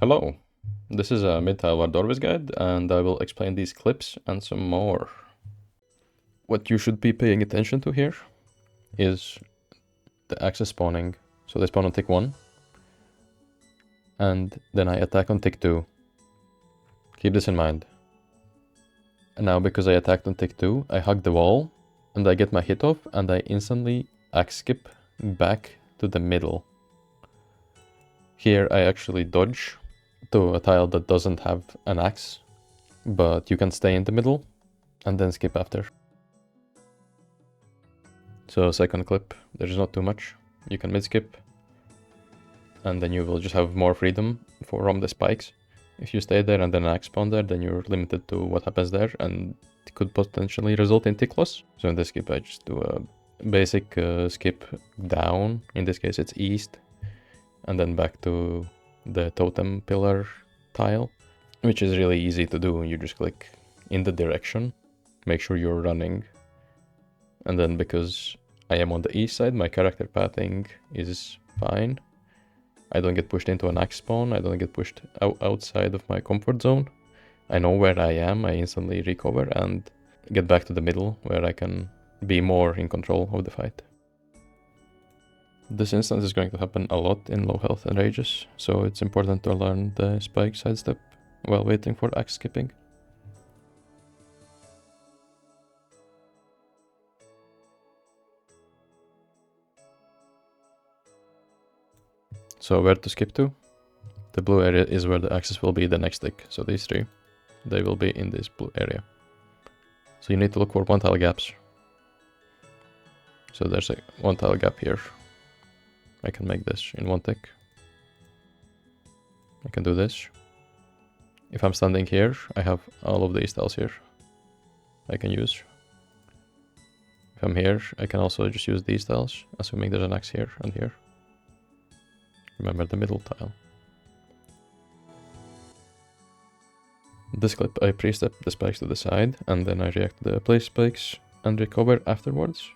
Hello, this is a midtile Vardorvis guide, and I will explain these clips and some more. What you should be paying attention to here is the axis spawning. So they spawn on tick 1, and then I attack on tick 2. Keep this in mind. And now because I attacked on tick 2, I hug the wall, and I get my hit off, and I instantly axe skip back to the middle. Here I actually dodge to a tile that doesn't have an axe, but you can stay in the middle and then skip after. So second clip, there's not too much. You can midskip, and then you will just have more freedom from the spikes. If you stay there and then an axe spawn there, then you're limited to what happens there, and it could potentially result in tick loss. So in this skip I just do a basic skip down, in this case it's east, and then back to the totem pillar tile, which is really easy to do. You just click in the direction, make sure you're running, and then because I am on the east side, my character pathing is fine. I don't get pushed into an axe spawn, I don't get pushed outside of my comfort zone. I know where I am, I instantly recover and get back to the middle where I can be more in control of the fight. This instance is going to happen a lot in low health and rages, so it's important to learn the spike sidestep while waiting for axe skipping. So where to skip to? The blue area is where the axes will be the next tick, so these three, they will be in this blue area. So you need to look for one tile gaps. So there's a one tile gap here. I can make this in one tick. I can do this. If I'm standing here, I have all of these tiles here I can use. If I'm here, I can also just use these tiles, assuming there's an axe here and here. Remember the middle tile. This clip I pre-step the spikes to the side, and then I react to the place spikes and recover afterwards.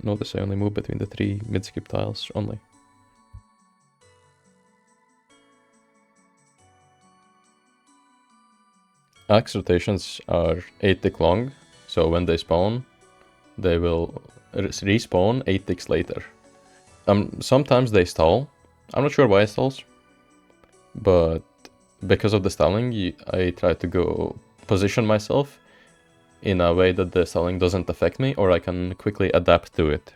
Notice I only move between the 3 midskip tiles only. Axe rotations are 8 tick long, so when they spawn, they will respawn 8 ticks later. Sometimes they stall. I'm not sure why it stalls, but because of the stalling, I try to go position myself in a way that the stalling doesn't affect me, or I can quickly adapt to it.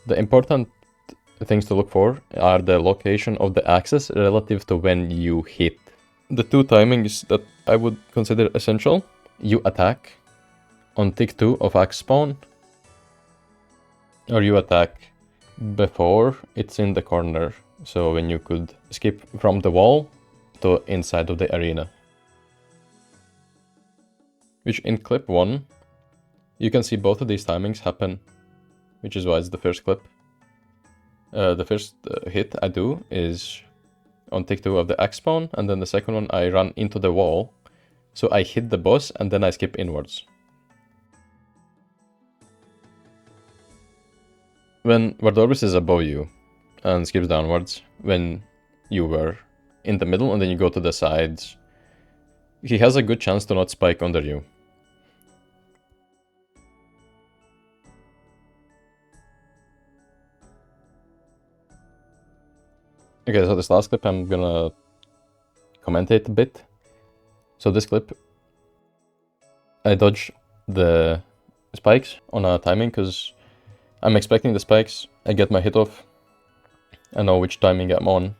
The important things to look for are the location of the axis relative to when you hit. The two timings that I would consider essential: you attack on tick 2 of axe spawn, or you attack before it's in the corner, so when you could skip from the wall to inside of the arena. Which in clip 1, you can see both of these timings happen, which is why it's the first clip. The first hit I do is on tick 2 of the axe spawn, and then the second one I run into the wall, so I hit the boss and then I skip inwards. When Vardorvis is above you and skips downwards, when you were in the middle and then you go to the sides, he has a good chance to not spike under you. Okay, so this last clip I'm gonna commentate a bit. So this clip, I dodge the spikes on a timing because I'm expecting the spikes. I get my hit off. I know which timing I'm on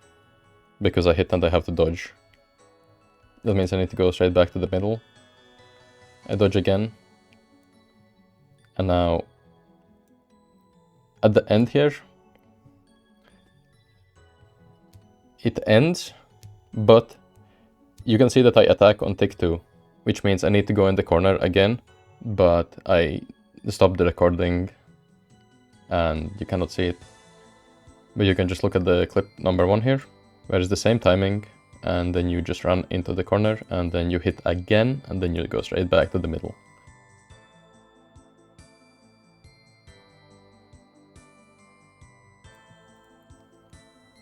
because I hit and I have to dodge. That means I need to go straight back to the middle. I dodge again. And now at the end here, it ends, but you can see that I attack on tick 2, which means I need to go in the corner again, but I stopped the recording and you cannot see it. But you can just look at the clip number 1 here, where it's the same timing, and then you just run into the corner, and then you hit again, and then you go straight back to the middle.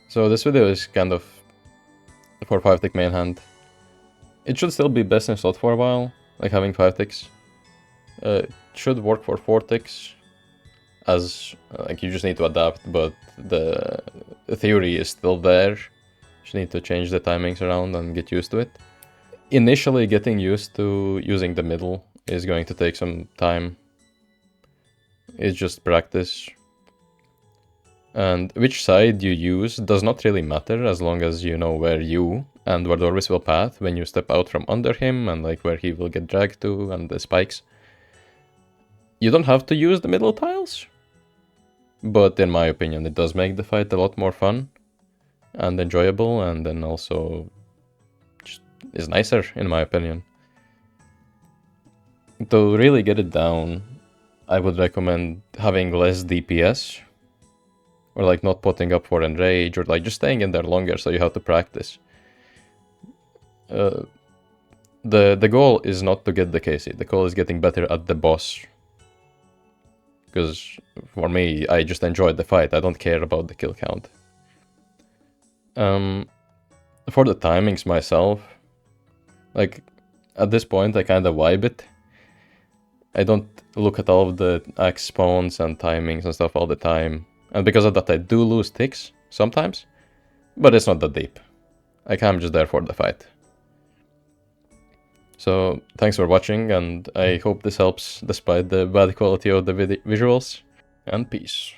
So this video is kind of for 5-tick main hand. It should still be best in slot for a while, like having 5 ticks. It should work for 4 ticks, as like you just need to adapt, but the theory is still there. You just need to change the timings around and get used to it. Initially, getting used to using the middle is going to take some time. It's just practice. And which side you use does not really matter as long as you know where you and Vardorvis will path when you step out from under him and like where he will get dragged to and the spikes. You don't have to use the middle tiles, but in my opinion it does make the fight a lot more fun and enjoyable, and then also just is nicer in my opinion. To really get it down, I would recommend having less DPS, or like not putting up for enrage, or like just staying in there longer so you have to practice. The goal is not to get the KC, the goal is getting better at the boss. Because for me, I just enjoy the fight, I don't care about the kill count. For the timings myself, like at this point I kinda vibe it. I don't look at all of the axe spawns and timings and stuff all the time. And because of that I do lose ticks sometimes, but it's not that deep. Like I'm just there for the fight. So thanks for watching, and I hope this helps despite the bad quality of the visuals, and peace.